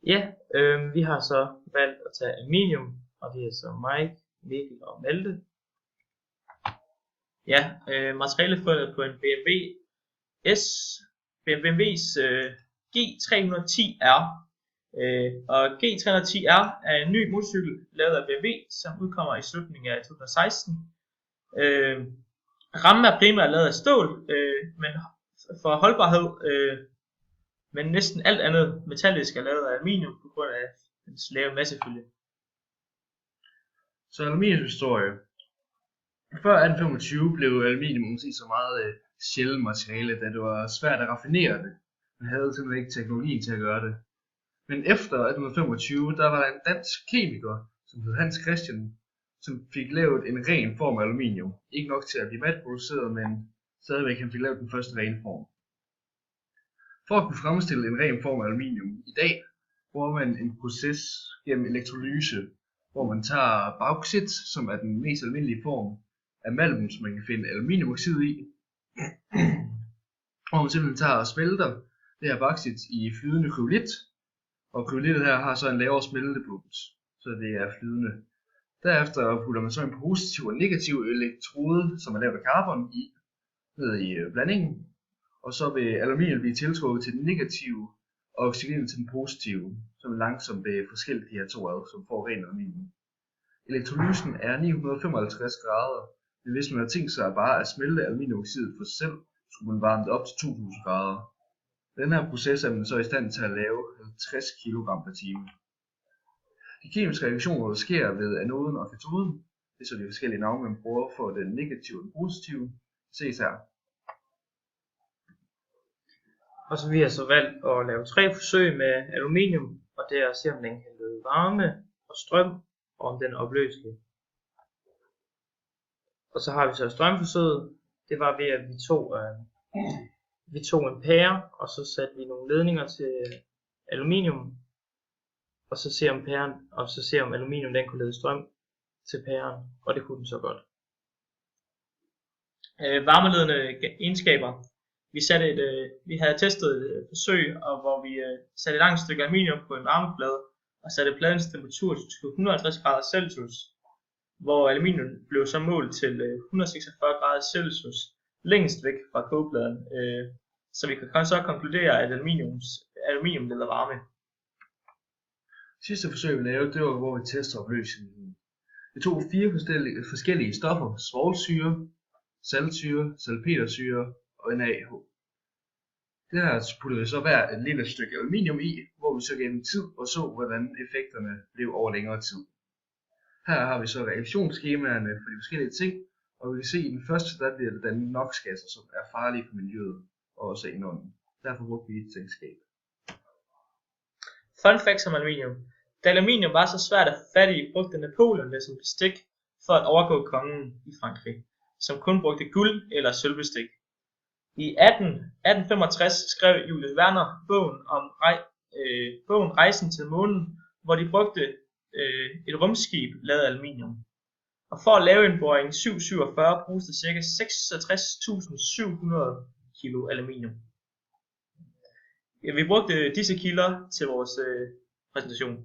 Ja, vi har så valgt at tage aluminium, og det er så mig, Mikkel og Malte. Ja, materialefundet på en BMW's G310R. Og G310R er en ny motorcykel lavet af BMW, som udkommer i slutningen af 2016. Rammen er primært lavet af stål, men for holdbarhed, men næsten alt andet metallisk er lavet af aluminium på grund af dens lave massefylde. Så aluminiumshistorie. Før 1825 blev aluminium måske så meget sjældent materiale, da det var svært at raffinere det. Man havde simpelthen ikke teknologien til at gøre det. Men efter 1825, der var der en dansk kemiker, som hed Hans Christian, som fik lavet en ren form af aluminium. Ikke nok til at blive matproduceret, men stadigvæk han fik lavet den første rene form. For at kunne fremstille en ren form af aluminium i dag, bruger man en proces gennem elektrolyse, hvor man tager bauxit, som er den mest almindelige form af malm, som man kan finde aluminiumoxid i, hvor man simpelthen tager og smelter det her bauxit i flydende kryolit, og kryolittet her har så en lavere smeltepunkt, så det er flydende. Derefter putter man så en positiv og negativ elektrode, som er lavet af carbon, ned i blandingen, og så vil aluminium blive tiltrukket til den negative og oxygenet til den positive, som langsomt vil forskelle de her to ad, som får ren aluminium. Elektrolysen er 955 grader, men hvis man har tænkt sig bare at smelte aluminiumoxidet for sig selv, skulle man varme det op til 2000 grader. Den her proces er man så i stand til at lave 50 kg per time. De kemiske reaktioner, der sker ved anoden og katoden, det er så de forskellige navne, man bruger for den negative og den positive, ses her. Og så vi har så valgt at lave 3 forsøg med aluminium, og det er at se om den kan lede varme og strøm, og om den er opløselig. Og så har vi så strømforsøget. Det var ved at vi tog en pære, og så satte vi nogle ledninger til aluminium, og så se om aluminium den kunne lede strøm til pæren, og det kunne den så godt. Varmeledende egenskaber. Vi havde testet et forsøg, og hvor vi satte et langt stykke aluminium på en varmeplade, og satte pladens temperatur til 150 grader Celsius, hvor aluminium blev så målt til 146 grader Celsius længst væk fra kogepladen, så vi kan så konkludere, at aluminium leder varme. Sidste forsøg vi lavede, det var hvor vi tester opløsningen. Vi tog 4 forskellige stoffer: svovlsyre, saltsyre, salpetersyre og NaH. Det her puttede vi så hver et lille stykke aluminium i, hvor vi så gennem tid og så hvordan effekterne blev over længere tid. Her har vi så reaktionsskemaerne for de forskellige ting, og vi kan se, at i den første der bliver det dannet NOx-gasser, som er farlige for miljøet og også indånden. Derfor brugte vi et tænkskab. Fun facts om aluminium. Da aluminium var så svært at få fat i, brugte Napoleon det som bestik for at overgå kongen i Frankrig, som kun brugte guld eller sølvbestik. I 1865 skrev Julius Werner bogen Rejsen til månen, hvor de brugte et rumskib lavet af aluminium. Og for at lave en Boeing 747 bruges der ca. 66.700 kg aluminium. Ja, vi brugte disse kilder til vores præsentation.